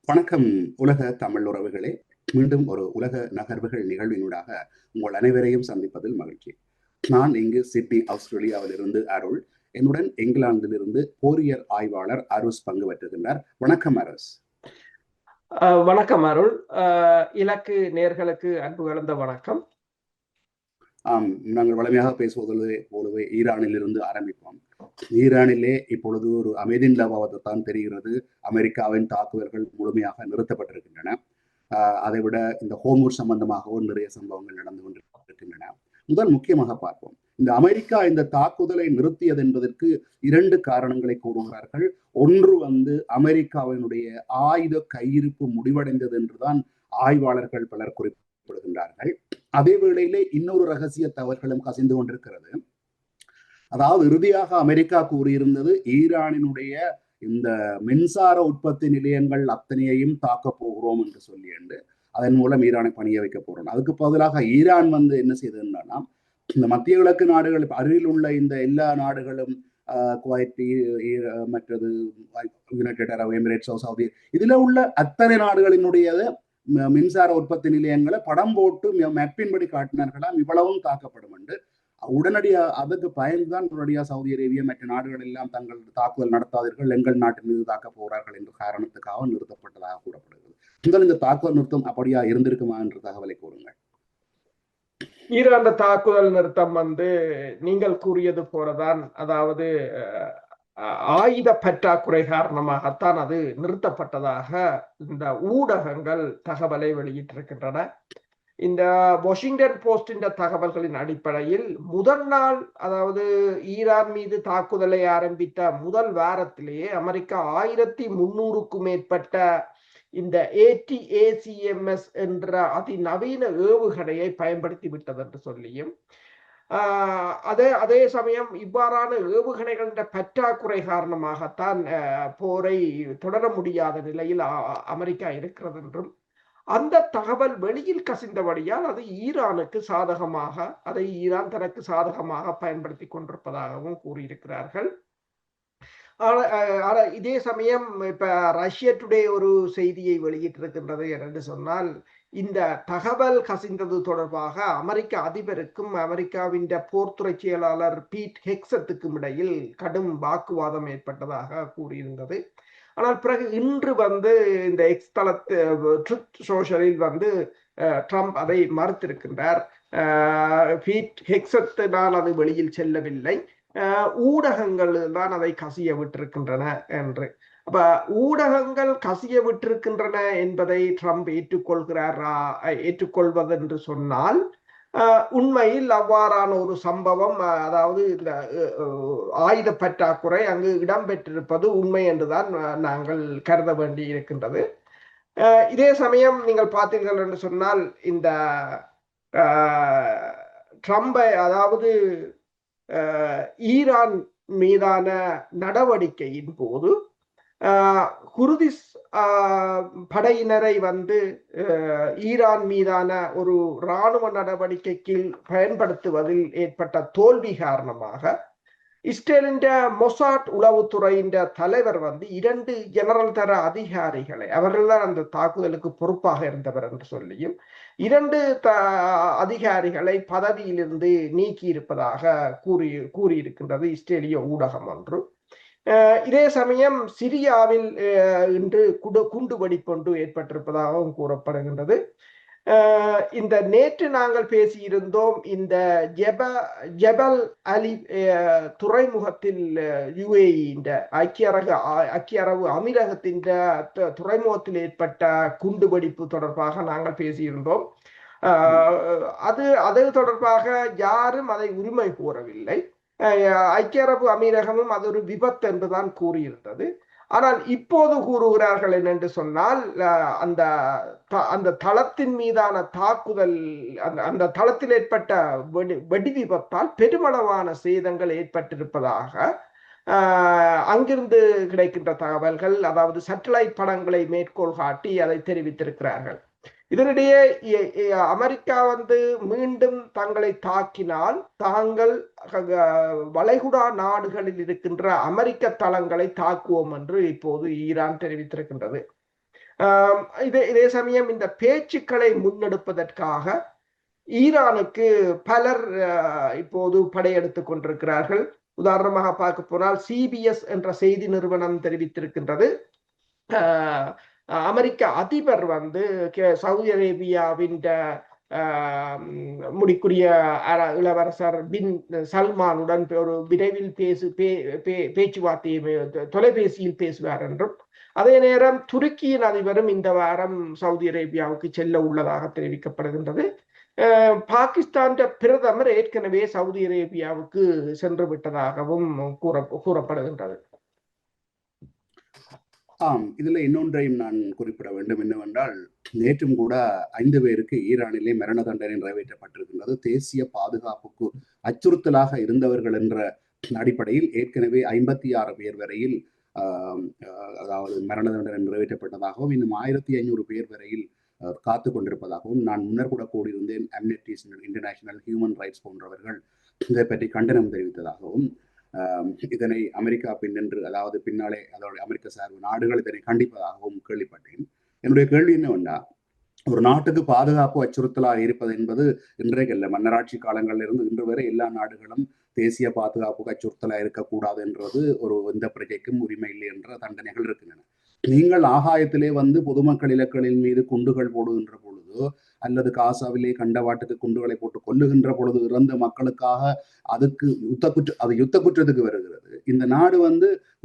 வணக்கம் உலக தமிழ் உறவுகளே. மீண்டும் ஒரு உலக நகர்வுகள் நிகழ்வினூடாக உங்கள் அனைவரையும் சந்திப்பதில் மகிழ்ச்சி. நான் இங்கு சிட்னி ஆஸ்திரேலியாவில் இருந்து அருள், என்னுடன் இங்கிலாந்திலிருந்து போரியர் ஆய்வாளர் அருஸ் பங்கு பெற்றுகின்றார். வணக்கம் அருஸ். வணக்கம் அருள். இலக்கு நேர்களுக்கு அன்பு கலந்த வணக்கம். நாங்கள் வலிமையாக பேசுவதிலே போலவே ஈரானில் இருந்து ஆரம்பிப்போம். ஈரானிலே இப்பொழுது ஒரு அமைதி நிலவுவதுதான் தெரிகிறது. அமெரிக்காவின் தாக்குதல்கள் முழுமையாக நிறுத்தப்பட்டிருக்கின்றன. அதை விட இந்த ஹோமூர் சம்பந்தமாகவும் நிறைய சம்பவங்கள் நடந்து கொண்டிருக்கின்றன. முதல் முக்கியமாக பார்ப்போம். இந்த அமெரிக்கா இந்த தாக்குதலை நிறுத்தியது என்பதற்கு இரண்டு காரணங்களை கூறுகிறார்கள். ஒன்று அமெரிக்காவினுடைய ஆயுத கையிருப்பு முடிவடைந்தது என்றுதான் ஆய்வாளர்கள் பலர் குறிப்பிடுகின்றார்கள். அதே வேளையிலே இன்னொரு ரகசிய தவறுகளும் கசிந்து கொண்டிருக்கிறது. அதாவது இறுதியாக அமெரிக்கா கூறியிருந்தது ஈரானினுடைய இந்த மின்சார உற்பத்தி நிலையங்கள் அத்தனையையும் தாக்க போகிறோம் என்று சொல்லி அதன் மூலம் ஈரானை பணிய வைக்க போறோம். அதுக்கு பதிலாக ஈரான் என்ன செய்ததுன்னா, இந்த மத்திய கிழக்கு நாடுகள் அருகில் உள்ள இந்த எல்லா நாடுகளும் குவைத், மற்றது யுனைடெட் அரபு எமிரேட்ஸ், சவுதி, இதுல உள்ள அத்தனை நாடுகளினுடைய மின்சார உற்பத்தி நிலையங்களை படம் போட்டு மேப்பின்படி காட்டினார்களாம். இவ்வளவும் தாக்கப்படும் என்று உடனடியாக அதுக்கு பயந்துதான் உடனடியாக சவுதி அரேபியா மற்ற நாடுகள் எல்லாம் தங்கள் தாக்குதல் நடத்தாதீர்கள், எங்கள் நாட்டின் மீது தாக்க போகிறார்கள் என்ற காரணத்துக்காக நிறுத்தப்பட்டதாக கூறப்படுகிறது. இந்த தாக்குதல் நிறுத்தம் அப்படியா இருந்திருக்குமா என்ற தகவலை கூறுங்கள். ஈரான் தாக்குதல் நிறுத்தம் நீங்கள் கூறியது போலதான், அதாவது ஆயுத பற்றாக்குறை காரணமாகத்தான் அது நிறுத்தப்பட்டதாக இந்த ஊடகங்கள் தகவலை வெளியிட்டிருக்கின்றன. இந்த வாஷிங்டன் போஸ்டின் தகவல்களின் அடிப்படையில் முதல் நாள், அதாவது ஈரான் மீது தாக்குதலை ஆரம்பித்த முதல் வாரத்திலேயே அமெரிக்கா 1300க்கும் மேற்பட்ட இந்த ATACMS என்ற அதிநவீன ஏவுகணையை பயன்படுத்தி விட்டது என்று சொல்லியும், அதே சமயம் இவ்வாறான ஏவுகணைகளின் பற்றாக்குறை காரணமாகத்தான் போரை தொடர முடியாத நிலையில் அமெரிக்கா இருக்கிறது என்றும், அந்த தகவல் வெளியில் கசிந்தபடியால் அது ஈரானுக்கு சாதகமாக, அதை ஈரான் தனக்கு சாதகமாக பயன்படுத்தி கொண்டிருப்பதாகவும் கூறியிருக்கிறார்கள். இதே சமயம் இப்ப ரஷ்யா டுடே ஒரு செய்தியை வெளியிட்டிருக்கின்றது என்று சொன்னால், இந்த தகவல் கசிந்தது தொடர்பாக அமெரிக்க அதிபருக்கும் அமெரிக்காவின் போர்த்துறை செயலாளர் பீட் ஹெக்ஸத்துக்கும் இடையில் கடும் வாக்குவாதம் ஏற்பட்டதாக கூறியிருந்தது. ஆனால் பிறகு இன்று இந்த எக்ஸ் தளத்து ட்ரூத் சோஷலில் ட்ரம்ப் அதை மறுத்திருக்கின்றார். பீட் ஹெக்ஸத்தினால் அது வெளியில் செல்லவில்லை, ஊடகங்கள் தான் அதை கசிய விட்டிருக்கின்றன என்று. அப்ப ஊடகங்கள் கசிய விட்டிருக்கின்றன என்பதை ட்ரம்ப் ஏற்றுக்கொள்வது என்று சொன்னால், உண்மையில் அவ்வாறான ஒரு சம்பவம், அதாவது இந்த ஆயுத பற்றாக்குறை அங்கு இடம்பெற்றிருப்பது உண்மை என்றுதான் நாங்கள் கருத வேண்டி இருக்கின்றது. இதே சமயம் நீங்கள் பார்த்தீர்கள் என்று சொன்னால், இந்த ட்ரம்பை, அதாவது ஈரான் மீதான நடவடிக்கையின் போது குர்திஸ் படையினரை ஈரான் மீதான ஒரு இராணுவ நடவடிக்கைக்கு பயன்படுத்துவதில் ஏற்பட்ட தோல்வி காரணமாக இஸ்ரேலின் மொசாட் உளவுத்துறையின் தலைவர் 2 ஜெனரல் தர அதிகாரிகளை, அவர்கள்தான் அந்த தாக்குதலுக்கு பொறுப்பாக இருந்தவர் என்று சொல்லியும், 2 அதிகாரிகளை பதவியிலிருந்து நீக்கி இருப்பதாக கூறியிருக்கின்றது இஸ்ரேலிய ஊடகம் ஒன்று. இதே சமயம் சிரியாவில் இன்று குண்டு வெடிப்பொன்று ஏற்பட்டிருப்பதாகவும் கூறப்படுகின்றது. இந்த நேற்று நாங்கள் பேசியிருந்தோம், இந்த ஜெபல் அலி துறைமுகத்தில் UAE ஐக்கிய அரபு அமீரகத்தின் துறைமுகத்தில் ஏற்பட்ட குண்டுவெடிப்பு தொடர்பாக நாங்கள் பேசியிருந்தோம். அது தொடர்பாக யாரும் அதை உரிமை கோரவில்லை. ஐக்கிய அரபு அமீரகமும் அது ஒரு விபத்து என்றுதான் கூறியிருந்தது. ஆனால் இப்போது கூறுகிறார்கள் என்னென்று சொன்னால், அந்த தளத்தின் மீதான தாக்குதல், அந்த தளத்தில் ஏற்பட்ட வெடி விபத்தால் பெருமளவான சேதங்கள் ஏற்பட்டிருப்பதாக அங்கிருந்து கிடைக்கின்ற தகவல்கள், அதாவது சேட்டலைட் படங்களை மேற்கோள் காட்டி அதை தெரிவித்திருக்கிறார்கள். இதனிடையே அமெரிக்கா மீண்டும் தங்களை தாக்கினால் தாங்கள் வளைகுடா நாடுகளில் இருக்கின்ற அமெரிக்க தளங்களை தாக்குவோம் என்று இப்போது ஈரான் தெரிவித்திருக்கின்றது. இதே சமயம் இந்த பேச்சுக்களை முன்னெடுப்பதற்காக ஈரானுக்கு பலர் இப்போது படையெடுத்துக் கொண்டிருக்கிறார்கள். உதாரணமாக பார்க்க போனால் சிபிஎஸ் என்ற செய்தி நிறுவனம் தெரிவித்திருக்கின்றது, அமெரிக்க அதிபர் சவுதி அரேபியாவின் முடிக்குரிய இளவரசர் பின் சல்மானுடன் ஒரு விரைவில் பேச்சுவார்த்தையை தொலைபேசியில் பேசுவார் என்றும், அதே நேரம் துருக்கியின் அதிபரும் இந்த வாரம் சவுதி அரேபியாவுக்கு செல்ல உள்ளதாக தெரிவிக்கப்படுகின்றது. பாகிஸ்தான் பிரதமர் ஏற்கனவே சவுதி அரேபியாவுக்கு சென்று விட்டதாகவும் கூறப்படுகின்றது. இதுல இன்னொன்றையும் நான் குறிப்பிட வேண்டும் என்னவென்றால், நேற்றும் கூட 5 பேருக்கு ஈரானிலே மரண தண்டனை நிறைவேற்றப்பட்டிருக்கின்றது. தேசிய பாதுகாப்புக்கு அச்சுறுத்தலாக இருந்தவர்கள் என்ற அடிப்படையில் ஏற்கனவே 56 பேர் வரையில் அதாவது மரண தண்டனை நிறைவேற்றப்பட்டதாகவும் இன்னும் 1500 பேர் வரையில் காத்து கொண்டிருப்பதாகவும் நான் முன்னர் கூட கூறியிருந்தேன். அம்னெஸ்டி இன்டர்நேஷனல், ஹியூமன் ரைட்ஸ் போன்றவர்கள் இதை பற்றி கண்டனம் தெரிவித்ததாகவும், இதனை அமெரிக்கா பின்னென்று அதாவது பின்னாலே அதோட அமெரிக்க சார்பு நாடுகள் இதனை கண்டிப்பதாகவும் கேள்விப்பட்டேன். என்னுடைய கேள்வி என்னவென்றா, ஒரு நாட்டுக்கு பாதுகாப்பு அச்சுறுத்தலாக இருப்பது என்பது இன்றைக்கு அல்ல, மன்னராட்சி காலங்களில் இருந்து இன்று வரை எல்லா நாடுகளும் தேசிய பாதுகாப்புக்கு அச்சுறுத்தலாக இருக்கக்கூடாது என்றது ஒரு எந்த பிரஜைக்கும் உரிமை இல்லை என்ற தண்டனைகள் இருக்கின்றன. நீங்கள் ஆகாயத்திலே பொதுமக்கள் இலக்குகளின் மீது குண்டுகள் போடுகின்ற பொழுது அல்லது காசாவிலே கண்டவாட்டுக்கு குண்டுகளை போட்டு கொல்லுகின்ற பொழுது இறந்த மக்களுக்காக அதுக்கு யுத்த குற்றத்துக்கு வருகிறது. இந்த நாடு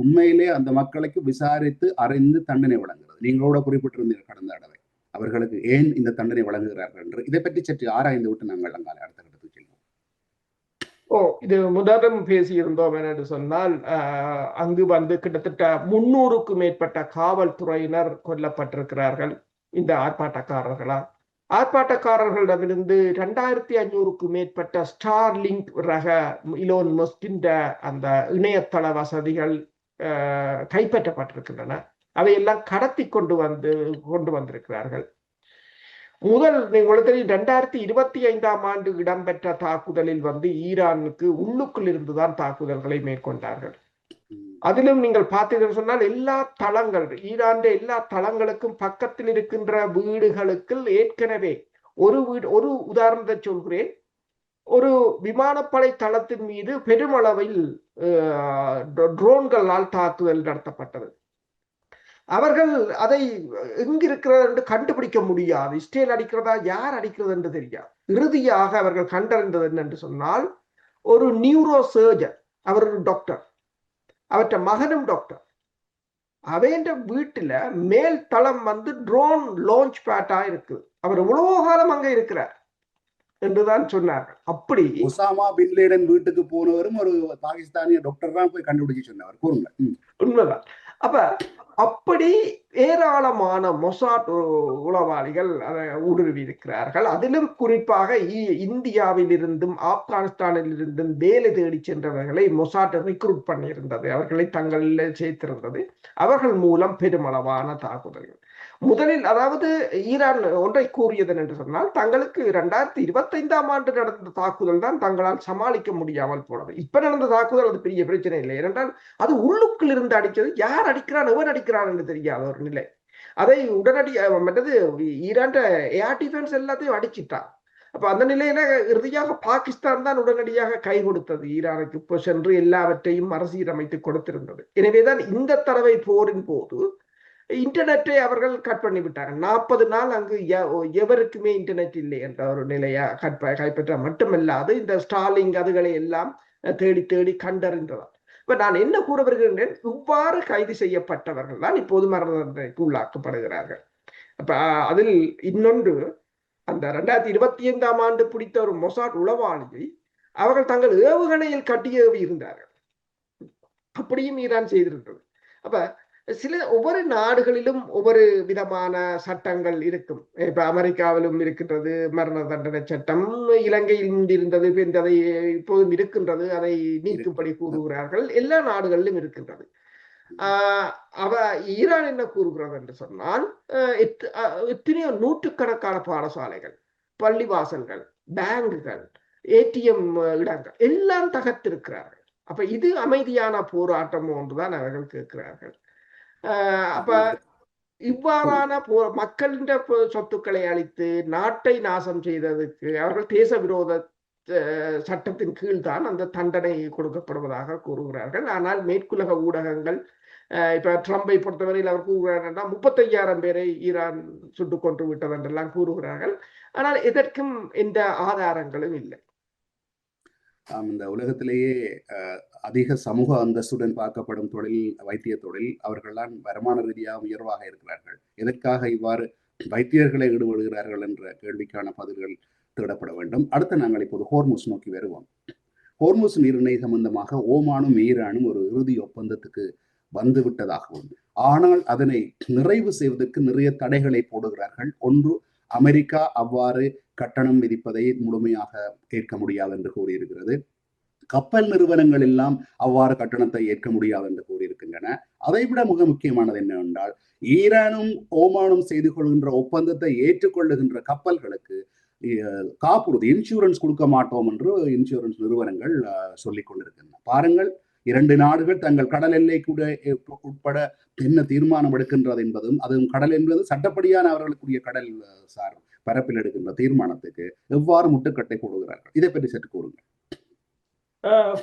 உண்மையிலே அந்த மக்களுக்கு விசாரித்து அறிந்து தண்டனை வழங்குகிறது. நீங்களோட குறிப்பிட்டிருந்தீர்கள் கடந்த தடவை அவர்களுக்கு ஏன் இந்த தண்டனை வழங்குகிறார்கள் என்று. இதை பற்றி சற்று ஆராய்ந்து விட்டு நாங்கள் அங்கால அடுத்த கட்டத்துக்கு செல்வோம். இது முதலும் பேசியிருந்தோம் என்று சொன்னால், அங்கு கிட்டத்தட்ட 300க்கும் மேற்பட்ட காவல்துறையினர் கொல்லப்பட்டிருக்கிறார்கள் இந்த ஆர்ப்பாட்டக்காரர்களால். ஆர்ப்பாட்டக்காரர்களிடமிருந்து 2500க்கும் மேற்பட்ட ஸ்டார்லிங்க் ரக இலோன் மஸ்கின் அந்த இணையதள வசதிகள் கைப்பற்றப்பட்டிருக்கின்றன. அவையெல்லாம் கடத்தி கொண்டு வந்திருக்கிறார்கள். முதல் உங்களுக்கு தெரியும், 2025ஆம் ஆண்டு இடம்பெற்ற தாக்குதலில் ஈரானுக்கு உள்ளுக்குள் இருந்துதான் தாக்குதல்களை மேற்கொண்டார்கள். அதிலும் நீங்கள் பார்த்தீர்கள் சொன்னால் எல்லா தளங்கள், ஈரான் எல்லா தளங்களுக்கும் பக்கத்தில் இருக்கின்ற வீடுகளுக்கு ஏற்கனவே ஒரு உதாரணத்தை சொல்கிறேன். ஒரு விமானப்படை தளத்தின் மீது பெருமளவில் ட்ரோன்களால் தாக்குதல் நடத்தப்பட்டது. அவர்கள் அதை எங்கிருக்கிறது என்று கண்டுபிடிக்க முடியாது. இஸ்ரேல் அடிக்கிறதா யார் அடிக்கிறது என்று தெரியாது. இறுதியாக அவர்கள் கண்டறிந்தது என்னென்று சொன்னால், ஒரு நியூரோ சர்ஜன், அவர் ஒரு டாக்டர், அவற்ற மகனும் டாக்டர், அவன் வீட்டுல மேல் தளம் ட்ரோன் லான்ச் பேட்டா இருக்கு. அவர் இவ்வளவு காலம் அங்க இருக்கிறார் என்றுதான் சொன்னார்கள். அப்படி ஒசாமா பின் லேடன் வீட்டுக்கு போனவரும் ஒரு பாகிஸ்தானிய டாக்டர் தான் போய் கண்டுபிடிச்சு சொன்னவர். கூறுங்க. உண்மைதான். அப்படி ஏராளமான மொசாட் உளவாளிகள் அதை ஊடுருவி இருக்கிறார்கள். அதிலும் குறிப்பாக இந்தியாவில் இருந்தும் ஆப்கானிஸ்தானில் இருந்தும் வேலை தேடி சென்றவர்களை மொசாட் ரிக்ரூட் பண்ணியிருந்தது, அவர்களை தங்களில் சேர்த்திருந்தது. அவர்கள் மூலம் பெருமளவான தாக்குதல்கள். முதலில் அதாவது ஈரான் ஒன்றை கூறியது என்று சொன்னால், தங்களுக்கு 2025ஆம் ஆண்டு நடந்த தாக்குதல் தான் தங்களால் சமாளிக்க முடியாமல் போனது. இப்ப நடந்த தாக்குதல் அது பெரிய பிரச்சனை இல்லை. ஏனென்றால் அது உள்ளுக்குள் இருந்து அடிச்சது, யார் அடிக்கிறான் எவன் அடிக்கிறான் என்று தெரியாத ஒரு நிலை. அதை உடனடியாக மற்றது ஈரான் ஏர் டிஃபென்ஸ் எல்லாத்தையும் அடிச்சிட்டான். அப்ப அந்த நிலையில இறுதியாக பாகிஸ்தான் தான் உடனடியாக கை கொடுத்தது ஈரானுக்கு. இப்போ சென்று எல்லாவற்றையும் மறுசீரமைத்து கொடுத்திருந்தது. எனவேதான் இந்த தடவை போரின் போது இன்டர்நெட்டை அவர்கள் கட் பண்ணி விட்டார்கள். 40 நாள் அங்கு எவருக்குமே இன்டர்நெட் இல்லை என்ற ஒரு நிலையை கைப்பற்ற மட்டுமல்லாது இந்த ஸ்டார்லிங் அதுகளை எல்லாம் தேடி தேடி கண்டறிந்ததால். இப்ப நான் என்ன கூற வருகின்றேன், இவ்வாறு கைது செய்யப்பட்டவர்கள் தான் இப்போது மரண தண்டனைக்கு உள்ளாக்கப்படுகிறார்கள். அப்ப அதில் இன்னொன்று, அந்த 2025ஆம் ஆண்டு பிடித்த ஒரு மொசாட் உளவாளியை அவர்கள் தங்கள் ஏவுகணையில் கட்டி ஏவி இருந்தார்கள். அப்படியும் ஈரான் செய்திருந்தது. அப்ப ஒவ்வொரு நாடுகளிலும் ஒவ்வொரு விதமான சட்டங்கள் இருக்கும். இப்ப அமெரிக்காவிலும் இருக்கின்றது மரண தண்டனை சட்டம், இலங்கையில் இருந்தது, அதை இப்போதும் இருக்கின்றது, அதை நீக்கும்படி கூறுகிறார்கள். எல்லா நாடுகளிலும் இருக்கின்றது. ஈரான் என்ன கூறுகிறது என்று சொன்னால், எத்தனையோ நூற்றுக்கணக்கான பாடசாலைகள், பள்ளிவாசல்கள், பேங்குகள், ஏடிஎம் இடங்கள் எல்லாம் தகர்த்திருக்கிறார்கள். அப்ப இது அமைதியான போராட்டம் ஒன்றுதான் அவர்கள் கேட்கிறார்கள். அப்ப இவ்வாறான மக்களின் சொத்துக்களை அளித்து நாட்டை நாசம் செய்ததுக்கு அவர்கள் தேச விரோத சட்டத்தின் கீழ் தான் அந்த தண்டனை கொடுக்கப்படுவதாக கூறுகிறார்கள். ஆனால் மேற்குலக ஊடகங்கள் இப்ப ட்ரம்பை பொறுத்தவரையில் அவர் கூறுகிறார் 35,000 பேரை ஈரான் சுட்டுக் கொன்று விட்டது என்றெல்லாம் கூறுகிறார்கள். ஆனால் எதற்கும் எந்த ஆதாரங்களும் இல்லை. இந்த உலகத்திலேயே அதிக சமூக அந்தஸ்துடன் பார்க்கப்படும் தொழில் வைத்திய தொழில். அவர்கள்தான் வருமான ரீதியாக உயர்வாக இருக்கிறார்கள். எதற்காக இவ்வாறு வைத்தியர்களை ஈடுபடுகிறார்கள் என்ற கேள்விக்கான பதில்கள் தேடப்பட வேண்டும். அடுத்து நாங்கள் இப்போது ஹோர்முஸ் நோக்கி வருவோம். ஹோர்முஸ் நீரிணை சம்பந்தமாக ஓமானும் ஈரானும் ஒரு இறுதி ஒப்பந்தத்துக்கு வந்து விட்டதாகவும், ஆனால் அதனை நிறைவு செய்வதற்கு நிறைய தடைகளை போடுகிறார்கள். ஒன்று, அமெரிக்கா அவ்வாறு கட்டணம் விதிப்பதை முழுமையாக ஏற்க முடியாது என்று கூறியிருக்கிறது. கப்பல் நிறுவனங்கள் எல்லாம் அவ்வாறு கட்டணத்தை ஏற்க முடியாது என்று கூறியிருக்கின்றன. அதைவிட மிக முக்கியமானது என்னவென்றால், ஈரானும் ஓமானும் செய்து கொள்கின்ற ஒப்பந்தத்தை ஏற்றுக்கொள்ளுகின்ற கப்பல்களுக்கு காப்புறுதி இன்சூரன்ஸ் கொடுக்க மாட்டோம் என்று இன்சூரன்ஸ் நிறுவனங்கள் சொல்லிக் கொண்டிருக்கின்றன. பாருங்கள், 2 நாடுகள் தங்கள் கடல் எல்லை கூட உட்பட என்ன தீர்மானம் எடுக்கின்றது என்பதும், அதுவும் கடல் என்பது சட்டப்படியான அவர்களுக்குரிய கடல் சார் பரப்பில் எடுக்கின்ற தீர்மானத்துக்கு எவ்வாறு முட்டுக்கட்டை போடுகிறார்கள்? இதை பற்றி சற்று கூறுங்கள்.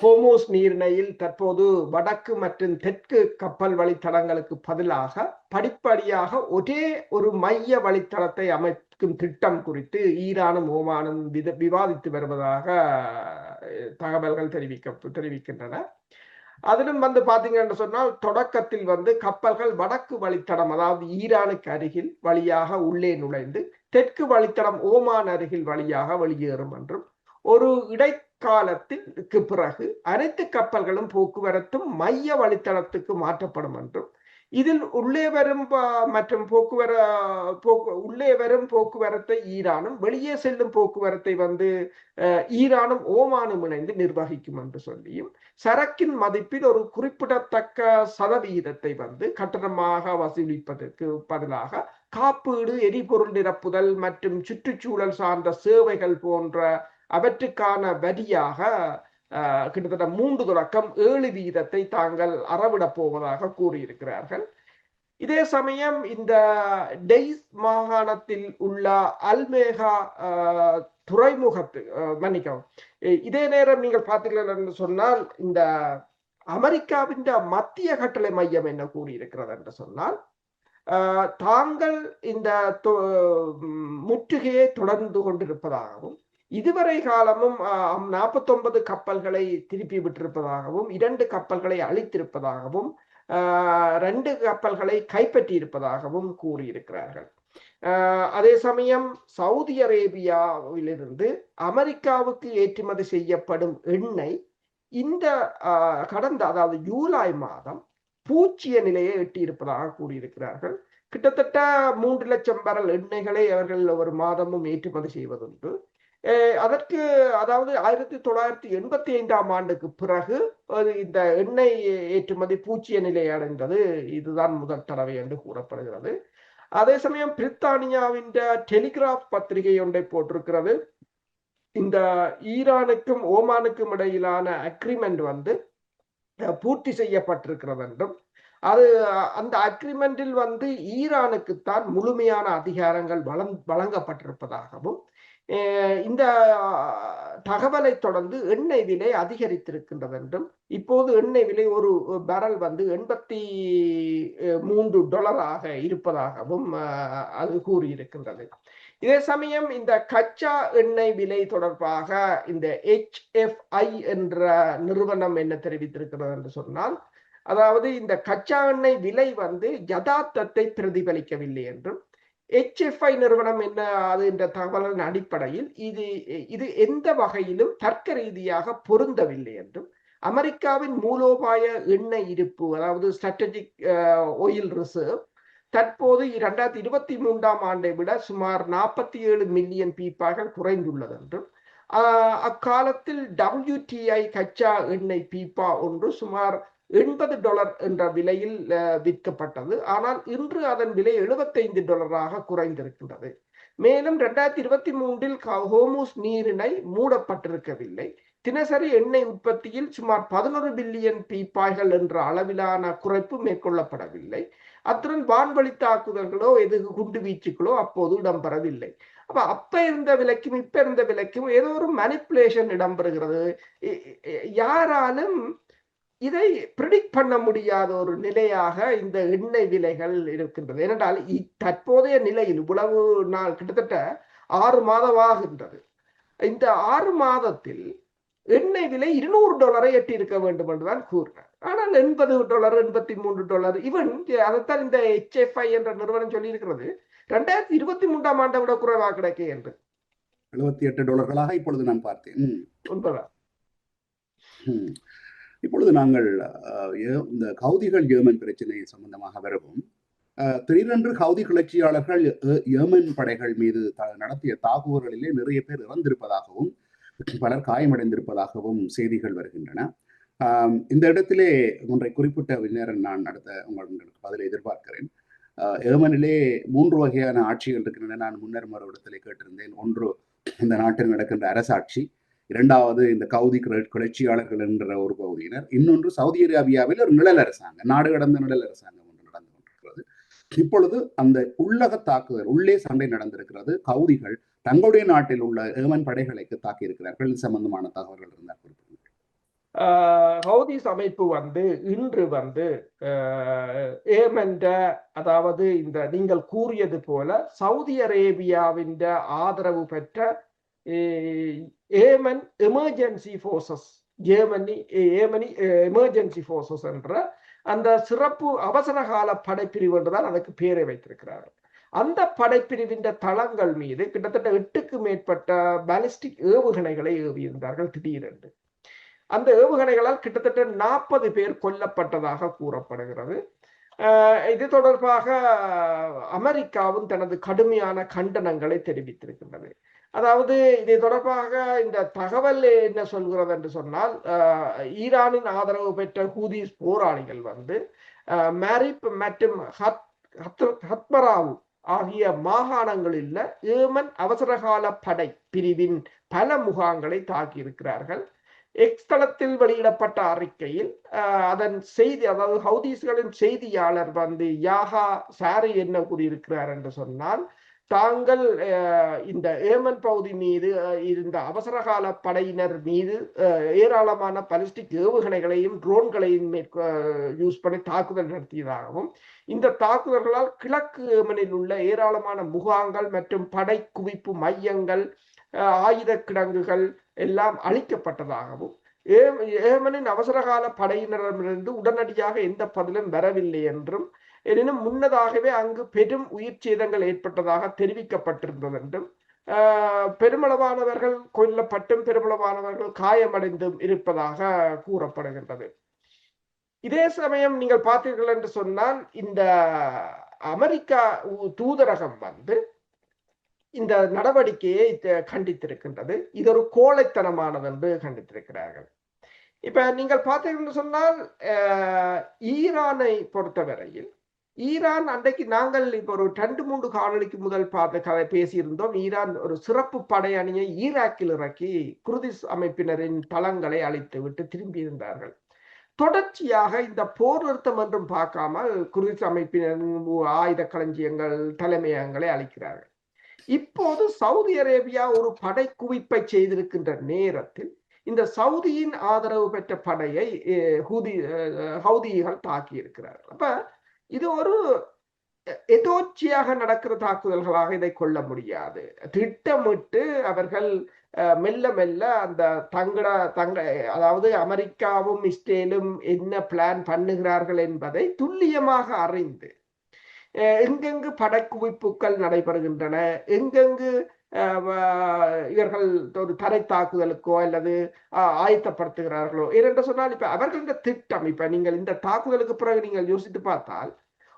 ஹோர்முஸ் நீரிணையில் தற்போது வடக்கு மற்றும் தெற்கு கப்பல் வழித்தடங்களுக்கு பதிலாக படிப்படியாக ஒரே ஒரு மைய வழித்தடத்தை அமைக்கும் திட்டம் குறித்து ஈரானும் ஓமானும் விவாதித்து வருவதாக தகவல்கள் தெரிவிக்கின்றன. அதிலும் பாத்தீங்கன்னு சொன்னால், தொடக்கத்தில் கப்பல்கள் வடக்கு வழித்தடம், அதாவது ஈரானுக்கு அருகில் வழியாக உள்ளே நுழைந்து தெற்கு வழித்தடம் ஓமான் அருகில் வழியாக வெளியேறும் என்றும், ஒரு இடைக்காலத்திற்கு பிறகு அனைத்து கப்பல்களும் போக்குவரத்தும் மைய வழித்தடத்துக்கு மாற்றப்படும் என்றும், இதில் உள்ளே வரும் மற்றும் உள்ளே வரும் போக்குவரத்தை ஈரானும், வெளியே செல்லும் போக்குவரத்தை ஈரானும் ஓமானும் இணைந்து நிர்வகிக்கும் என்று சொல்லியும், சரக்கின் மதிப்பில் ஒரு குறிப்பிடத்தக்க சதவீதத்தை கட்டணமாக வசூலிப்பதற்கு பதிலாக காப்பீடு, எரிபொருள் நிரப்புதல் மற்றும் சுற்றுச்சூழல் சார்ந்த சேவைகள் போன்ற அவற்றுக்கான வரியாக கிட்டத்தட்ட 3 தொடக்கம் 7% தாங்கள் அறவிடப் போவதாக கூறியிருக்கிறார்கள். இதே சமயம் இந்த டெய்ஸ் மாகாணத்தில் உள்ள அல்மேகா துறைமுகத்து மன்னிக்கவும், இதே நேரம் நீங்கள் பார்த்தீர்கள் என்று சொன்னால், இந்த அமெரிக்காவின் மத்திய கட்டளை மையம் என்ன கூறியிருக்கிறது என்று சொன்னால், தாங்கள் இந்த முற்றுகையை தொடர்ந்து கொண்டிருப்பதாகவும், இதுவரை காலமும் 49 கப்பல்களை திருப்பி விட்டிருப்பதாகவும், 2 கப்பல்களை அழித்திருப்பதாகவும், 2 கப்பல்களை கைப்பற்றி இருப்பதாகவும் கூறியிருக்கிறார்கள். அதே சமயம் சவுதி அரேபியாவிலிருந்து அமெரிக்காவுக்கு ஏற்றுமதி செய்யப்படும் எண்ணெய் இந்த கடந்த, அதாவது ஜூலை மாதம் பூச்சிய நிலையை எட்டியிருப்பதாக கூறியிருக்கிறார்கள். கிட்டத்தட்ட 3 லட்சம் பேரல் எண்ணெய்களை அவர்கள் ஒரு மாதமும் ஏற்றுமதி செய்வதுண்டு. அதற்கு, அதாவது 1985ஆம் ஆண்டுக்கு பிறகு இந்த எண்ணெய் ஏற்றுமதி பூச்சிய நிலை அடைந்தது இதுதான் முதல் தடவை என்று கூறப்படுகிறது. அதே சமயம் பிரித்தானியாவின் டெலிகிராப் பத்திரிகை ஒன்றை போட்டிருக்கிறது. இந்த ஈரானுக்கும் ஓமானுக்கும் இடையிலான அக்ரிமெண்ட் பூர்த்தி செய்யப்பட்டிருக்கிறது என்றும், அந்த அக்ரிமெண்டில் ஈரானுக்குத்தான் முழுமையான அதிகாரங்கள் வழங்கப்பட்டிருப்பதாகவும், இந்த தகவலை தொடர்ந்து எண்ணெய் விலை அதிகரித்திருக்கின்றது என்றும், இப்போது எண்ணெய் விலை ஒரு பேரல் $83 இருப்பதாகவும் அது கூறியிருக்கின்றது. இதே சமயம் இந்த கச்சா எண்ணெய் விலை தொடர்பாக இந்த HFI என்ற நிறுவனம் என்ன தெரிவித்திருக்கிறது என்று சொன்னால், அதாவது இந்த கச்சா எண்ணெய் விலை யதார்த்தத்தை பிரதிபலிக்கவில்லை என்றும், HFI நிறுவனம் என்ன அது என்ற தகவலின் அடிப்படையில் இது எந்த வகையிலும் தர்க்க ரீதியாக பொருந்தவில்லை என்றும், அமெரிக்காவின் மூலோபாய எண்ணெய் இருப்பு, அதாவது ஸ்ட்ராட்டஜிக் ஆயில் ரிசர்வ், தற்போது 2023ஆம் ஆண்டை விட சுமார் 47 மில்லியன் பீப்பாய்கள் குறைந்துள்ளது என்றும், அக்காலத்தில் WTI கச்சா எண்ணெய் பீப்பா ஒன்று சுமார் $80 என்ற விலையில் விற்கப்பட்டது. ஆனால் இன்று அதன் விலை $75 குறைந்திருக்கின்றது. மேலும் 2023இல் ஹோர்முஸ் நீரிணை மூடப்பட்டிருக்கவில்லை. தினசரி எண்ணெய் உற்பத்தியில் சுமார் 11 பில்லியன் பீப்பாய்கள் என்ற அளவிலான குறைப்பு மேற்கொள்ளப்படவில்லை. அத்துடன் வான்வழி தாக்குதல்களோ எது குண்டு வீச்சுகளோ அப்போது இடம்பெறவில்லை. அப்ப இருந்த விலைக்கும் இப்ப இருந்த விலைக்கும் ஏதோ ஒரு மனிப்புலேஷன் இடம்பெறுகிறது. யாராலும் இதை பிரிடிக்ட் பண்ண முடியாத ஒரு நிலையாக இந்த எண்ணெய் விலைகள் இருக்கின்றது. ஏனென்றால் தற்போதைய நிலையில் இவ்வளவு நாள் கிட்டத்தட்ட 6 மாதம் ஆகின்றது. இந்த 6 மாதத்தில் எண்ணெய் விலை $200 எட்டி இருக்க வேண்டும் என்றுதான் கூறினார். ஆனால் $80, $83 ஈவன் அதைத்தான் இந்த HFI என்ற நிறுவனம் சொல்லி இருக்கிறது 2023ஆம் ஆண்டை விட குறைவாக கிடைக்க என்று. $78 இப்பொழுது நான் பார்த்தேன். உண்மைதான். இப்பொழுது நாங்கள் இந்த ஹவுதிகள் ஏமன் பிரச்சனை சம்பந்தமாக வருவோம். திடீரென்று ஹவுதி கிளர்ச்சியாளர்கள் ஏமன் படைகள் மீது நடத்திய தாக்குதல்களிலே நிறைய பேர் இறந்திருப்பதாகவும் பலர் காயமடைந்திருப்பதாகவும் செய்திகள் வருகின்றன. இந்த இடத்திலே ஒன்றை குறிப்பிட்ட நேரம் நான் அடுத்த உங்களுக்கு பதிலை எதிர்பார்க்கிறேன். ஏமனிலே 3 வகையான ஆட்சிகள் இருக்கின்றன. நான் முன்னர் மறு இடத்திலே கேட்டிருந்தேன். ஒன்று இந்த நாட்டில் நடக்கின்ற அரசாட்சி, இரண்டாவது இந்த ஹவுதி கிளர்ச்சியாளர்கள் என்ற ஒரு பகுதியினர், இன்னொன்று சவுதி அரேபியாவில் ஒரு நிழல் அரசாங்கம், நாடு கடந்த நிழல் அரசாங்கம் ஒன்று நடந்து கொண்டிருக்கிறது. இப்பொழுது அந்த உள்ளக தாக்குதல், உள்ளே சண்டை நடந்திருக்கிறது. ஹவுதிகள் தங்களுடைய நாட்டில் உள்ள ஏமன் படைகளுக்கு தாக்கி இருக்கிறார்கள். இது சம்பந்தமான தகவல்கள் இருந்தால் குறிப்பிடுங்கள். ஹவுதிஸ் அமைப்பு இன்று ஏமன், அதாவது இந்த நீங்கள் கூறியது போல சவுதி அரேபியாவின் ஆதரவு பெற்ற Yemen emergency forces, Yemeni emergency forces என்ற அந்த சிறப்பு அவசர கால படைப்பிரிவு என்றுதான் அதுக்கு பேரை வைத்திருக்கிறார்கள். அந்த படைப்பிரிவின் தளங்கள் மீது கிட்டத்தட்ட 8க்கும் மேற்பட்ட பாலிஸ்டிக் ஏவுகணைகளை ஏவியிருந்தார்கள் திடீரென்று. அந்த ஏவுகணைகளால் கிட்டத்தட்ட 40 பேர் கொல்லப்பட்டதாக கூறப்படுகிறது. இது தொடர்பாக அமெரிக்காவும் தனது கடுமையான கண்டனங்களை தெரிவித்திருக்கின்றது. அதாவது இதை தொடர்பாக இந்த தகவல் என்ன சொல்கிறது என்று சொன்னால், ஈரானின் ஆதரவு பெற்ற ஹூதிஸ் போராளிகள் மாரிப் மற்றும் ஹத்மராவு ஆகிய மாகாணங்களில் ஏமன் அவசரகால படை பிரிவின் பல முகாம்களை தாக்கியிருக்கிறார்கள். எக்ஸ் தளத்தில் வெளியிடப்பட்ட அறிக்கையில் அதன் செய்தி, அதாவது ஹவுதீஸ்களின் செய்தியாளர் யாஹா சாரி என்ன கூறியிருக்கிறார் என்று சொன்னால், தாங்கள் இந்த ஏமன் பகுதி மீது இருந்த அவசரகால படையினர் மீது ஏராளமான பாலிஸ்டிக் ஏவுகணைகளையும் ட்ரோன்களையும் யூஸ் பண்ணி தாக்குதல் நடத்தியதாகவும், இந்த தாக்குதல்களால் கிழக்கு ஏமனில் உள்ள ஏராளமான முகாம்கள் மற்றும் படை குவிப்பு மையங்கள், ஆயுத கிடங்குகள் எல்லாம் அழிக்கப்பட்டதாகவும், ஏமனின் அவசரகால படையினரிடமிருந்து உடனடியாக எந்த பதிலும் வரவில்லை என்றும், எனினும் முன்னதாகவே அங்கு பெரும் உயிர் சேதங்கள் ஏற்பட்டதாக தெரிவிக்கப்பட்டிருந்தது என்றும், பெருமளவானவர்கள் கொல்லப்பட்டும் பெருமளவானவர்கள் காயமடைந்தும் இருப்பதாக கூறப்படுகின்றது. இதே சமயம் நீங்கள் பார்த்தீர்கள் என்று சொன்னால், இந்த அமெரிக்கா தூதரகம் இந்த நடவடிக்கையை கண்டித்திருக்கின்றது. இது ஒரு கோழைத்தனமானது என்று கண்டித்திருக்கிறார்கள். இப்ப நீங்கள் பார்த்தீங்கன்னு சொன்னால், ஈரானை பொறுத்தவரையில் ஈரான் அன்றைக்கு நாங்கள் இப்போ ஒரு 2-3 காணொலிக்கு முதல் கதை பேசியிருந்தோம். ஈரான் ஒரு சிறப்பு படை அணியை ஈராக்கில் இறக்கி குர்திஸ் அமைப்பினரின் தளங்களை அழித்து விட்டு திரும்பி இருந்தார்கள். தொடர்ச்சியாக இந்த போர் நிறுத்தம் என்றும் பார்க்காமல் குர்திஸ் அமைப்பினரின் ஆயுத களஞ்சியங்கள், தலைமையகங்களை அழிக்கிறார்கள். இப்போது சவுதி அரேபியா ஒரு படை குவிப்பை செய்திருக்கின்ற நேரத்தில் இந்த சவுதியின் ஆதரவு பெற்ற படையை ஹவுதிகள் தாக்கி இருக்கிறார்கள். அப்ப இது ஒரு எதோச்சியாக நடக்கிற தாக்குதல்களாக இதை கொள்ள முடியாது. திட்டமிட்டு அவர்கள் மெல்ல மெல்ல அந்த அதாவது அமெரிக்காவும் இஸ்ரேலும் என்ன பிளான் பண்ணுகிறார்கள் என்பதை துல்லியமாக அறிந்து எங்கெங்கு படைக்குவிப்புகள் நடைபெறுகின்றன, எங்கெங்கு இவர்கள் ஒரு தரை தாக்குதலுக்கோ அல்லது ஆயத்தப்படுத்துகிறார்களோ என்று சொன்னால், இப்ப அவர்கள திட்டம், இப்ப நீங்கள் இந்த தாக்குதலுக்கு பிறகு நீங்கள் யோசித்து பார்த்தால்,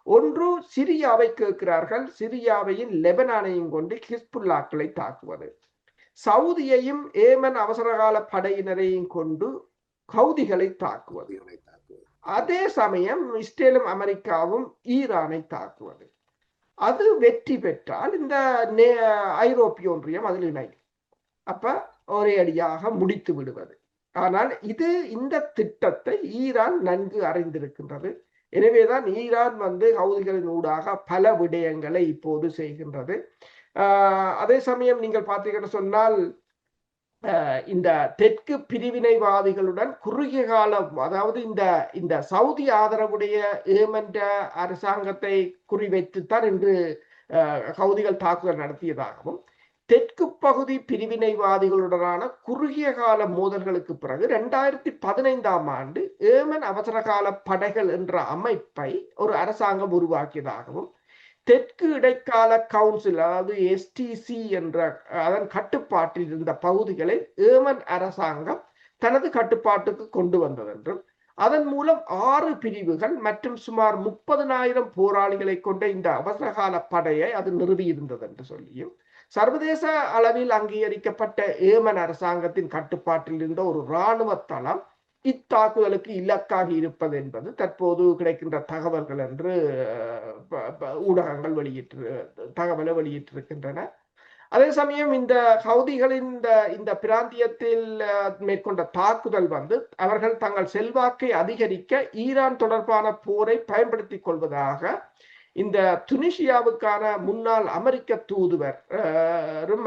ஒன்று சிரியாவை கேட்கிறார்கள், சிரியாவையும் லெபனானையும் கொண்டு ஹிஸ்புல்லாக்களை தாக்குவது, சவுதியையும் ஏமன் அவசரகால படையினரையும் கொண்டு ஹவுதிகளை தாக்குவது, அதே சமயம் இஸ்ரேலும் அமெரிக்காவும் ஈரானை தாக்குவது. அது வெற்றி பெற்றால் இந்த ஐரோப்பிய ஒன்றியம் அதில் இணையும். அப்ப ஒரே அடியாக முடித்து விடுவது. ஆனால் இந்த திட்டத்தை ஈரான் நன்கு அறிந்திருக்கின்றது. எனவேதான் ஈரான் ஹவுதிகளின் ஊடாக பல விடயங்களை இப்போது செய்கின்றது. அதே சமயம் நீங்கள் பார்த்தீங்கன்னு சொன்னால் இந்த தெற்கு பிரிவினைவாதிகளுடன் குறுகிய காலம், அதாவது இந்த இந்த சவுதி ஆதரவுடைய ஏமன் அரசாங்கத்தை குறிவைத்துத்தான் இன்று ஹவுதிகள் தாக்குதல் நடத்தியதாகவும், தெற்கு பகுதி பிரிவினைவாதிகளுடனான குறுகிய கால மோதல்களுக்கு பிறகு 2015ஆம் ஆண்டு ஏமன் அவசரகால படைகள் என்ற அமைப்பை ஒரு அரசாங்கம் உருவாக்கியதாகவும், தெற்கு இடைக்கால கவுன்சில் அதாவது எஸ்டிசி என்ற அதன் கட்டுப்பாட்டில் இருந்த பகுதிகளை ஏமன் அரசாங்கம் தனது கட்டுப்பாட்டுக்கு கொண்டு வந்ததென்றும், அதன் மூலம் 6 பிரிவுகள் மற்றும் சுமார் 30,000 போராளிகளை கொண்ட இந்த அவசரகால படையை அது நிறுவியிருந்தது என்று சொல்லியும், சர்வதேச அளவில் அங்கீகரிக்கப்பட்ட ஏமன் அரசாங்கத்தின் கட்டுப்பாட்டில் இருந்த ஒரு இராணுவ தளம் இத்தாக்குதலுக்கு இலக்காகி இருப்பது என்பது தற்போது கிடைக்கின்ற தகவல்கள் என்று ஊடகங்கள் தகவலை வெளியிட்டிருக்கின்றன. அதே சமயம் இந்த ஹவுதிகளின் இந்த பிராந்தியத்தில் மேற்கொண்ட தாக்குதல் அவர்கள் தங்கள் செல்வாக்கை அதிகரிக்க ஈரான் தொடர்பான போரை பயன்படுத்திக் கொள்வதாக இந்த துனிசியாவுக்கான முன்னாள் அமெரிக்க தூதுவர்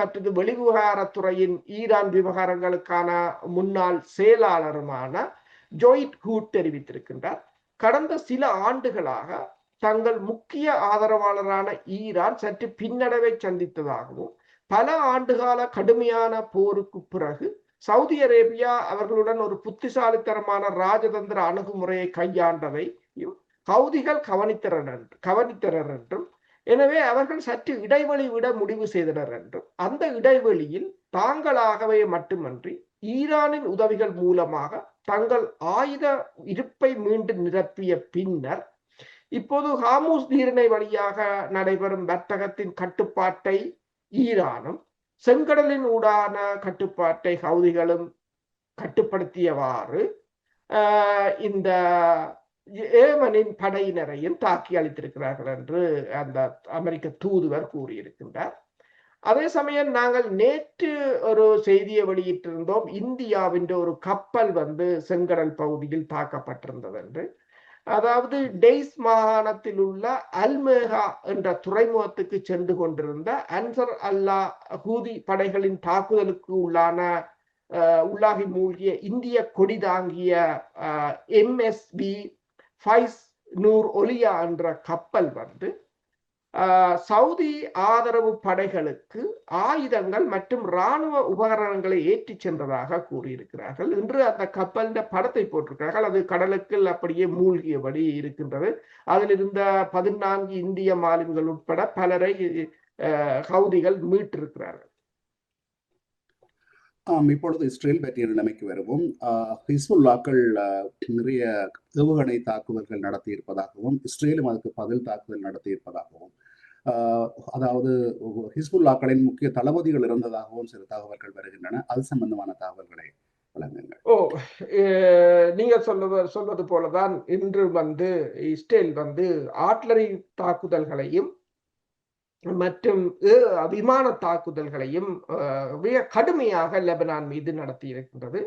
மற்றும் வெளிவிவகாரத்துறையின் ஈரான் விவகாரங்களுக்கான முன்னாள் செயலாளருமான ஜோயிட் ஹூட் தெரிவித்திருக்கின்றார். கடந்த சில ஆண்டுகளாக தங்கள் முக்கிய ஆதரவாளரான ஈரான் சற்று பின்னடைவை சந்தித்ததாகவும், பல ஆண்டுகால கடுமையான போருக்கு பிறகு சவுதி அரேபியா அவர்களுடன் ஒரு புத்திசாலித்தனமான ராஜதந்திர அணுகுமுறையை கையாண்டதையும் ஹவுதிகள் கவனித்தனர் என்றும், எனவே அவர்கள் சற்று இடைவெளி விட முடிவு செய்தனர் என்றும், அந்த இடைவெளியில் தாங்களாகவே மட்டுமன்றி ஈரானின் உதவிகள் மூலமாக தங்கள் ஆயுத இருப்பை மீண்டும் நிரப்பிய பின்னர் இப்போது ஹார்முஸ் நீரிணை வழியாக நடைபெறும் வர்த்தகத்தின் கட்டுப்பாட்டை ஈரானும் செங்கடலின் ஊடான கட்டுப்பாட்டை ஹவுதிகளும் கட்டுப்படுத்தியவாறு இந்த ஏமனின் படையினரையும் தாக்கி அளித்திருக்கிறார்கள் என்று அந்த அமெரிக்க தூதுவர் கூறியிருக்கின்றார். அதே சமயம் நாங்கள் நேற்று ஒரு செய்தியை வெளியிட்டிருந்தோம், இந்தியாவின் ஒரு கப்பல் செங்கடல் பகுதியில் தாக்கப்பட்டிருந்தது என்று. அதாவது டெய்ஸ் மாகாணத்தில் உள்ள அல்மேகா என்ற துறைமுகத்துக்கு சென்று கொண்டிருந்த அன்சர் அல்லா ஹூதி படைகளின் தாக்குதலுக்கு உள்ளாகி மூழ்கிய இந்திய கொடி தாங்கிய MSV ஃபைஸ் நூர் ஒலியா என்ற கப்பல் சவுதி ஆதரவு படைகளுக்கு ஆயுதங்கள் மற்றும் இராணுவ உபகரணங்களை ஏற்றி சென்றதாக கூறியிருக்கிறார்கள். இன்று அந்த கப்பலின் படத்தை போட்டிருக்கிறார்கள். அது கடலுக்கு அப்படியே மூழ்கியபடி இருக்கின்றது. அதில் இருந்த 14 இந்திய மாலுமிகள் உட்பட பலரை ஹவுதிகள் மீட்டிருக்கிறார்கள். இப்பொழுது இஸ்ரேல் பற்றிய நிலைமைக்கு வருவோம். ஹிஸ்புல்லாக்கள் நிறைய ஏவுகணை தாக்குதல்கள் நடத்தி இருப்பதாகவும், இஸ்ரேலும் அதுக்கு பதில் தாக்குதல் நடத்தி இருப்பதாகவும், அதாவது ஹிஸ்புல்லாக்களின் முக்கிய தளபதிகள் இருந்ததாகவும் சில தகவல்கள் வருகின்றன. அது சம்பந்தமான தகவல்களை வழங்குங்கள். நீங்க சொல்வது போலதான் இன்று இஸ்ரேல் ஆர்ட்லரி தாக்குதல்களையும் மற்றும் விமான தாக்குதல்களையும் மிக கடுமையாக லெபனான் மீது நடத்தி இருக்கின்றது.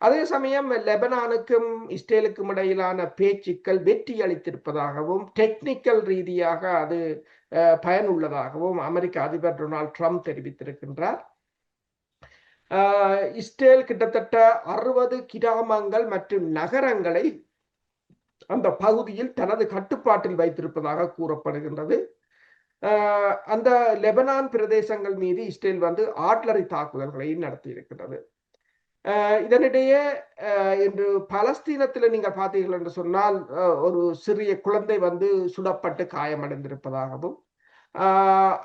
அதே சமயம் லெபனானுக்கும் இஸ்ரேலுக்கும் இடையிலான பேச்சுக்கள் வெற்றி அளித்திருப்பதாகவும், டெக்னிக்கல் ரீதியாக அது பயனுள்ளதாகவும் அமெரிக்க அதிபர் டொனால்ட் ட்ரம்ப் தெரிவித்திருக்கின்றார். இஸ்ரேல் கிட்டத்தட்ட 60 கிராமங்கள் மற்றும் நகரங்களை அந்த பகுதியில் தனது கட்டுப்பாட்டில் வைத்திருப்பதாக கூறப்படுகின்றது. அந்த லெபனான் பிரதேசங்கள் மீது இஸ்ரேல் ஆர்ட்லரி தாக்குதல்களையும் நடத்தி இருக்கிறது. இதனிடையே இன்று பலஸ்தீனத்தில் நீங்கள் பார்த்தீர்கள் என்று சொன்னால் ஒரு சிறிய குழந்தை சுடப்பட்டு காயமடைந்திருப்பதாகவும்,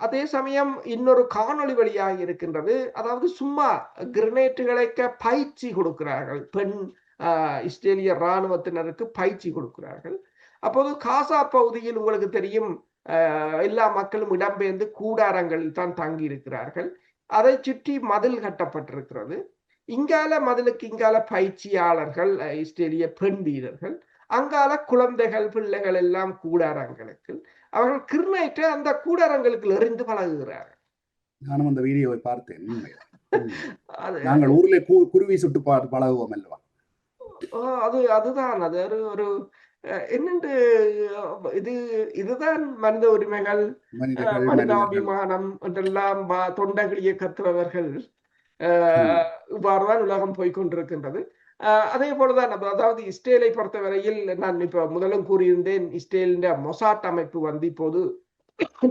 அதே சமயம் இன்னொரு காணொளி வழியாக இருக்கின்றது. அதாவது சும்மா கிரனேட்டுகளை பயிற்சி கொடுக்கிறார்கள், பெண் இஸ்ரேலிய இராணுவத்தினருக்கு பயிற்சி கொடுக்கிறார்கள். அப்போது காசா பகுதியில் உங்களுக்கு தெரியும், எல்லா மக்களும் இடம்பெயர்ந்து கூடாரங்களில் தான் தங்கி இருக்கிறார்கள். அதை சுற்றி மதில் கட்டப்பட்டிருக்கிறது. இங்கால மதிலுக்கு இங்கால பயிற்சியாளர்கள் இஸ்ரேலிய பெண் வீரர்கள், அங்கால குழந்தைகள் பிள்ளைகள் எல்லாம் கூடாரங்களுக்கு அவர்கள் கிருணைட்டு அந்த கூடாரங்களுக்கு எறிந்து பழகுகிறார்கள். நானும் அந்த வீடியோவை பார்த்தேன். நாங்கள் ஊரிலே குருவி சுட்டு பழகுவோம் அல்லவா? அதுதான் அது ஒரு என்னென்று இது இதுதான் மனித உரிமைகள், மனிதர்கள் மனிதர்கள் மனிதாபிமானம் என்றெல்லாம் தொண்டகிளிய கத்துறவர்கள் ம், இவ்வாறுதான் உலகம் போய்கொண்டிருக்கின்றது. அதே போலதான் அதாவது இஸ்ரேலை பொறுத்தவரையில் நான் இப்ப முதலும் கூறியிருந்தேன், இஸ்ரேலின் மொசாட் அமைப்பு வந்து இப்போது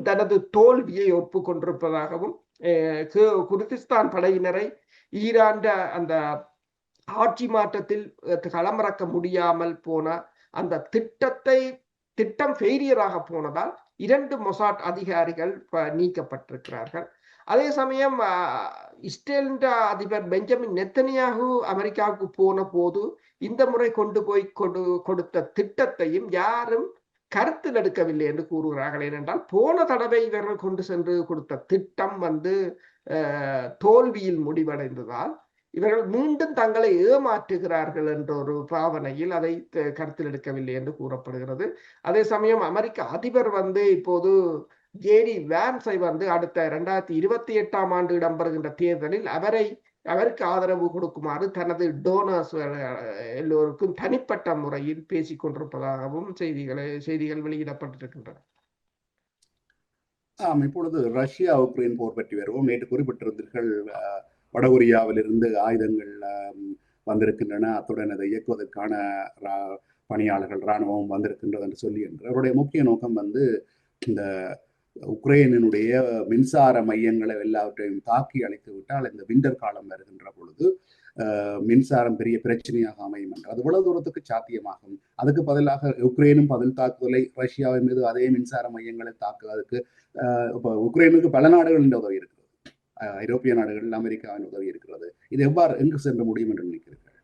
தனது தோல்வியை ஒப்புக்கொண்டிருப்பதாகவும் குர்திஸ்தான் படையினரை ஈரான் அந்த ஆட்சி மாற்றத்தில் களமிறக்க முடியாமல் போன அந்த திட்டம் ஃபெயிலியராக போனதால் 2 மொசாட் அதிகாரிகள் நீக்கப்பட்டிருக்கிறார்கள். அதே சமயம் இஸ்ரேலின் அதிபர் பெஞ்சமின் நெத்தனியாகு அமெரிக்காவுக்கு போன போது இந்த முறை கொண்டு போய் கொடுத்த திட்டத்தையும் யாரும் கருத்தில் எடுக்கவில்லை என்று கூறுகிறார்கள். ஏனென்றால் போன தடவை இவர்கள் கொண்டு சென்று கொடுத்த திட்டம் வந்து தோல்வியில் முடிவடைந்ததால் இவர்கள் மீண்டும் தங்களை ஏமாற்றுகிறார்கள் என்ற ஒரு பாவனையில் அதை கருத்தில் எடுக்கவில்லை என்று கூறப்படுகிறது. அதே சமயம் அமெரிக்க அதிபர் வந்து இப்போது ஜேடி வேன்ஸை வந்து அடுத்த 2028ஆம் ஆண்டு இடம்பெறுகின்ற தேர்தலில் அவருக்கு ஆதரவு கொடுக்குமாறு தனது டோனர்ஸ் எல்லோருக்கும் தனிப்பட்ட முறையில் பேசிக் கொண்டிருப்பதாகவும் செய்திகள் வெளியிடப்பட்டிருக்கின்றன. இப்பொழுது ரஷ்யா உக்ரைன் போர் பற்றி வருவோம். நேற்று குறிப்பிட்டிருந்தீர்கள் வடகொரியாவிலிருந்து ஆயுதங்கள் வந்திருக்கின்றன, அத்துடன் அதை இயக்குவதற்கான பணியாளர்கள் இராணுவம் வந்திருக்கின்றது என்று சொல்லி என்று. அவருடைய முக்கிய நோக்கம் வந்து இந்த உக்ரைனினுடைய மின்சார மையங்களை எல்லாவற்றையும் தாக்கி அழித்து விட்டால் இந்த விண்டர் காலம் வருகின்ற பொழுது மின்சாரம் பெரிய பிரச்சனையாக அமையும் என்று. அது எவ்வளவு தூரத்துக்கு சாத்தியமாகும்? அதுக்கு பதிலாக உக்ரைனும் பதில் தாக்குதலை ரஷ்யாவின் மீது அதே மின்சார மையங்களை தாக்குவதற்கு இப்போ உக்ரைனுக்கு பல நாடுகளின் உதவி இருக்கிறது, ஐரோப்பிய நாடுகள், அமெரிக்காவின் உதவி இருக்கிறது. இது எங்கு சென்று முடியும் என்று நினைக்கிறீர்கள்?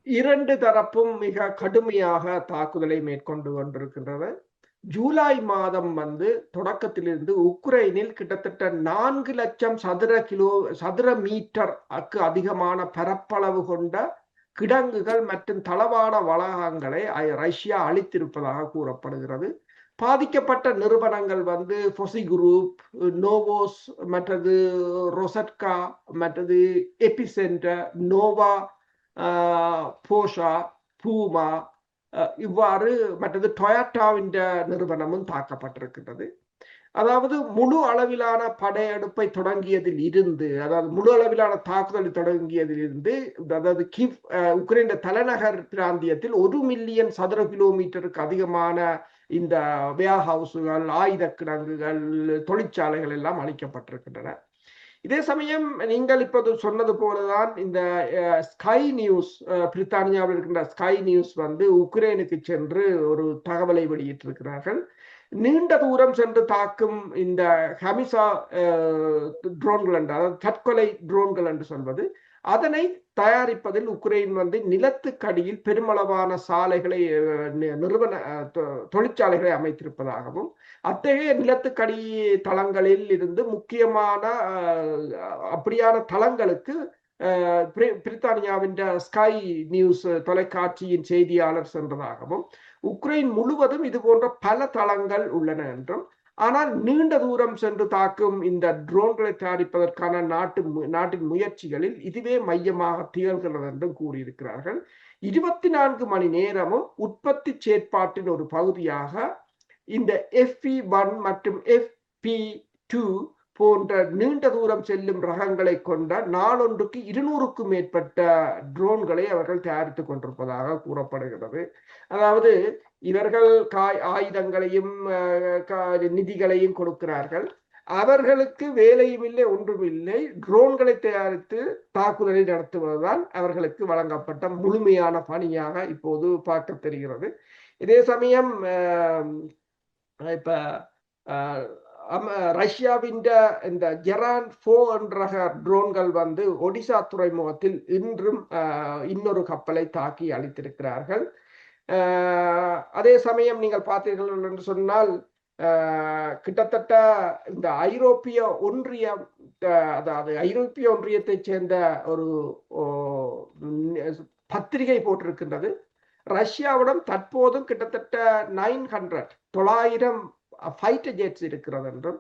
2 தரப்பும் மிக கடுமையாக தாக்குதலை மேற்கொண்டு கொண்டிருக்கின்றன. ஜூலை மாதம் வந்து தொடக்கத்திலிருந்து உக்ரைனில் கிட்டத்தட்ட 4 லட்சம் சதுர மீட்டருக்கு அதிகமான பரப்பளவு கொண்ட கிடங்குகள் மற்றும் தளவாட வளாகங்களை ரஷ்யா அளித்திருப்பதாக கூறப்படுகிறது. பாதிக்கப்பட்ட நிறுவனங்கள் வந்து பொசி குரூப், நோவோஸ், மற்றது ரொசட்கா, மற்றது எபிசென்டர், நோவா, போஷா, பூமா, இவ்வாறு மற்றது டொயோட்டாவின் நிறுவனமும் தாக்கப்பட்டிருக்கின்றது. அதாவது முழு அளவிலான படையெடுப்பை தொடங்கியதில் இருந்து, அதாவது முழு அளவிலான தாக்குதலை தொடங்கியதில் இருந்து, அதாவது கிவ் உக்ரைன் தலைநகர் பிராந்தியத்தில் 1 மில்லியன் சதுர கிலோமீட்டருக்கு அதிகமான இந்த வேர் ஹவுஸுகள், ஆயுத கிடங்குகள், தொழிற்சாலைகள் எல்லாம் அளிக்கப்பட்டிருக்கின்றன. இதே சமயம் நீங்கள் இப்போது சொன்னது போலதான் இந்த ஸ்கை நியூஸ், பிரித்தானியாவில் இருக்கின்ற ஸ்கை நியூஸ் வந்து உக்ரைனுக்கு சென்று ஒரு தகவலை வெளியிட்டிருக்கிறார்கள். நீண்ட தூரம் சென்று தாக்கும் இந்த ஹமிசா ட்ரோன்கள் என்று, அதாவது தற்கொலை ட்ரோன்கள் என்று சொல்வது, அதனை தயாரிப்பதில் உக்ரைன் வந்து நிலத்துக்கடியில் பெருமளவான சாலைகளை தொழிற்சாலைகளை அமைத்திருப்பதாகவும், அத்தகைய நிலத்துக்கடி தளங்களில் இருந்து முக்கியமான அப்படியான தளங்களுக்கு பிரித்தானியாவின் ஸ்கை நியூஸ் தொலைக்காட்சியின் செய்தியாளர் சென்றதாகவும், உக்ரைன் முழுவதும் இது போன்ற பல தளங்கள் உள்ளன என்றும், ஆனால் நீண்ட தூரம் சென்று தாக்கும் இந்த ட்ரோன்களை தயாரிப்பதற்கான நாட்டின் முயற்சிகளில் இதுவே மையமாக திகழ்கிறது என்றும் கூறியிருக்கிறார்கள். 24 மணி நேரமும் உற்பத்தி செயற்பாட்டின் ஒரு பகுதியாக இந்த FP1 மற்றும் FP2 போன்ற நீண்ட தூரம் செல்லும் ரகங்களை கொண்ட நாளொன்றுக்கு 200க்கும் மேற்பட்ட ட்ரோன்களை அவர்கள் தயாரித்துக் கொண்டிருப்பதாக கூறப்படுகிறது. அதாவது இவர்கள் ஆயுதங்களையும் நிதிகளையும் கொடுக்கிறார்கள், அவர்களுக்கு வேலையும் இல்லை, ஒன்றும் இல்லை, ட்ரோன்களை தயாரித்து தாக்குதலை நடத்துவதுதான் அவர்களுக்கு வழங்கப்பட்ட முழுமையான பணியாக இப்போது பார்க்க தெரிகிறது. இதே சமயம் இப்ப ரஷ்யாவின் இந்த ஜெரான் 4 என்ற ட்ரோன்கள் வந்து ஒடிசா துறைமுகத்தில் இன்றும் இன்னொரு கப்பலை தாக்கி அழித்திருக்கிறார்கள். அதே சமயம் நீங்கள் பார்த்தீர்கள் என்று சொன்னால் கிட்டத்தட்ட இந்த ஐரோப்பிய ஒன்றியம், அதாவது ஐரோப்பிய ஒன்றியத்தை சேர்ந்த ஒரு பத்திரிகை போட்டிருக்கின்றது, ரஷ்யாவிடம் தற்போதும் கிட்டத்தட்ட 900 ஃபைட்டர் ஜெட்ஸ் இருக்கிறது என்றும்,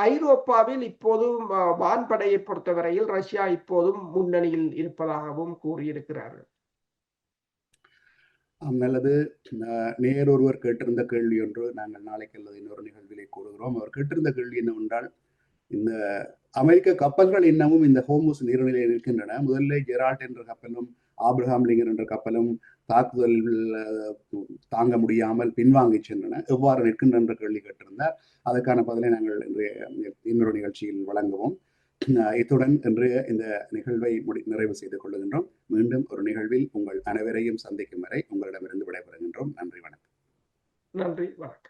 ஐரோப்பாவில் இப்போதும் வான்படையை பொறுத்தவரையில் ரஷ்யா இப்போதும் முன்னணியில் இருப்பதாகவும் கூறியிருக்கிறார்கள். நல்லது. நேர் ஒருவர் கேட்டிருந்த கேள்வி ஒன்று நாங்கள் நாளைக்கு அல்லது இன்னொரு நிகழ்விலே கூறுகிறோம். அவர் கேட்டிருந்த கேள்வி என்னவென்றால், இந்த அமெரிக்க கப்பல்கள் இன்னமும் இந்த ஹோர்முஸ் நீரிணையில் இருக்கின்றன. முதல்ல ஜெரால்ட் என்ற கப்பலும் ஆப்ரஹாம் லிங்கன் என்ற கப்பலும் தாக்குதல் தாங்க முடியாமல் பின்வாங்கி சென்றன. எவ்வாறு நிற்கின்ற என்ற கேள்வி கேட்டிருந்தார். அதற்கான பதிலை நாங்கள் இன்னொரு நிகழ்ச்சியில் வழங்குவோம். இத்துடன் இன்றைய இந்த நிகழ்வை நிறைவு செய்து கொள்ளுகின்றோம். மீண்டும் ஒரு நிகழ்வில் உங்கள் அனைவரையும் சந்திக்கும் வரை உங்களிடமிருந்து விடைபெறுகின்றோம். நன்றி, வணக்கம். நன்றி, வணக்கம்.